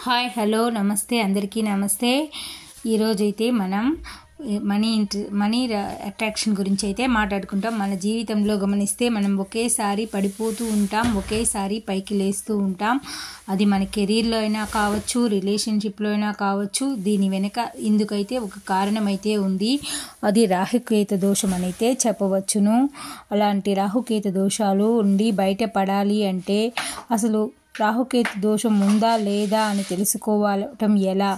Hi hello నమస్తే అందరికీ నమస్తే. ఈరోజైతే మనం మనీ అట్రాక్షన్ గురించి అయితే మాట్లాడుకుంటాం. మన జీవితంలో గమనిస్తే మనం ఒకేసారి పడిపోతూ ఉంటాం, ఒకేసారి పైకి లేస్తూ ఉంటాం. అది మన కెరీర్లో అయినా కావచ్చు, రిలేషన్షిప్లో అయినా కావచ్చు. దీని వెనక ఇందుకైతే ఒక కారణం అయితే ఉంది. అది రాహుకేతు దోషం అని అయితే చెప్పవచ్చును. అలాంటి రాహుకేతు దోషాలు ఉండి బయటపడాలి అంటే అసలు రాహుకేతు దోషం ఉందా లేదా అని తెలుసుకోవటం ఎలా?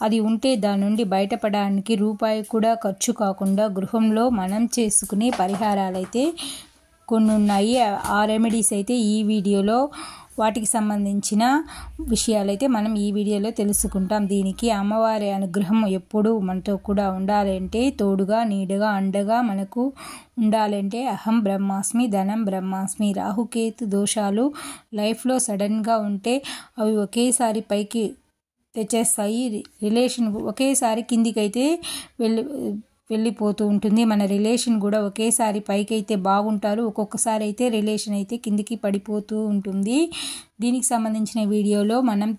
అది ఉంటే దాని నుండి బయటపడడానికి రూపాయి కూడా ఖర్చు కాకుండా గృహంలో మనం చేసుకునే పరిహారాలు అయితే కొన్ని ఉన్నాయి. ఆ రెమెడీస్ అయితే ఈ వీడియోలో వాటికి సంబంధించిన విషయాలైతే మనం ఈ వీడియోలో తెలుసుకుంటాం. దీనికి అమ్మవారి అనుగ్రహం ఎప్పుడూ మనతో కూడా ఉండాలంటే, తోడుగా నీడగా అండగా మనకు ఉండాలంటే అహం బ్రహ్మాస్మి ధనం బ్రహ్మాస్మి. రాహుకేతు దోషాలు లైఫ్లో సడన్గా ఉంటే అవి ఒకేసారి పైకి తెచ్చేస్తాయి. రిలేషన్ ఒకేసారి కిందికైతే వెళ్ళిపోతూ ఉంటుంది. మన రిలేషన్ కూడా ఒకేసారి పైకి అయితే బాగుంటారు, ఒక్కొక్కసారి అయితే రిలేషన్ అయితే కిందికి పడిపోతూ ఉంటుంది. దీనికి సంబంధించిన వీడియోలో మనం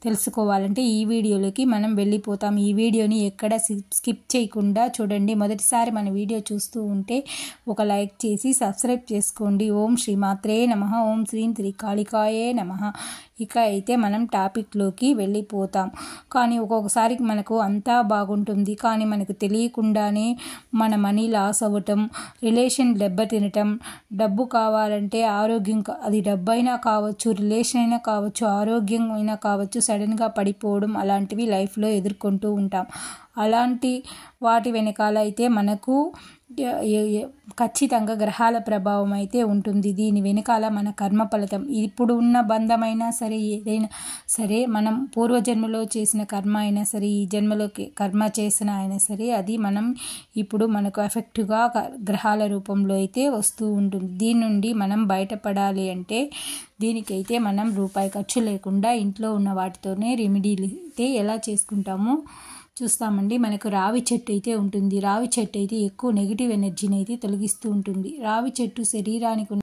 తెలుసుకోవాలంటే ఈ వీడియోలోకి మనం వెళ్ళిపోతాం. ఈ వీడియోని ఎక్కడ స్కిప్ చేయకుండా చూడండి. మొదటిసారి మన వీడియో చూస్తూ ఉంటే ఒక లైక్ చేసి సబ్స్క్రైబ్ చేసుకోండి. ఓం శ్రీ మాత్రే నమః, ఓం శ్రీం త్రికాళికాయే నమః. ఇక అయితే మనం టాపిక్లోకి వెళ్ళిపోతాం. కానీ ఒక్కొక్కసారి మనకు అంతా బాగుంటుంది, కానీ మనకు తెలియకుండానే మన మనీ లాస్ అవ్వటం, రిలేషన్ దెబ్బతినటం, డబ్బు కావాలంటే ఆరోగ్యం, అది డబ్బు అయినా కావచ్చు, రిలేషన్ అయినా కావచ్చు, ఆరోగ్యం అయినా కావచ్చు, సడన్గా పడిపోవడం అలాంటివి లైఫ్లో ఎదుర్కొంటూ ఉంటాం. అలాంటి వాటి వెనకాల అయితే మనకు ఖచ్చితంగా గ్రహాల ప్రభావం అయితే ఉంటుంది. దీని వెనకాల మన కర్మ ఫలితం, ఇప్పుడు ఉన్న బంధమైనా సరే, ఏదైనా సరే, మనం పూర్వజన్మలో చేసిన కర్మ అయినా సరే, ఈ జన్మలోకి కర్మ చేసిన అయినా సరే, అది మనం ఇప్పుడు మనకు ఎఫెక్టివ్గా గ్రహాల రూపంలో అయితే వస్తూ ఉంటుంది. దీని నుండి మనం బయటపడాలి అంటే దీనికైతే మనం రూపాయి ఖర్చు లేకుండా ఇంట్లో ఉన్న వాటితోనే రెమెడీలు అయితే ఎలా చేసుకుంటామో చూస్తామండి. మనకు రావి చెట్టు అయితే ఉంటుంది. రావి చెట్టు అయితే ఎక్కువ నెగిటివ్ ఎనర్జీని అయితే తొలగిస్తూ ఉంటుంది. రావి చెట్టు శరీరానికి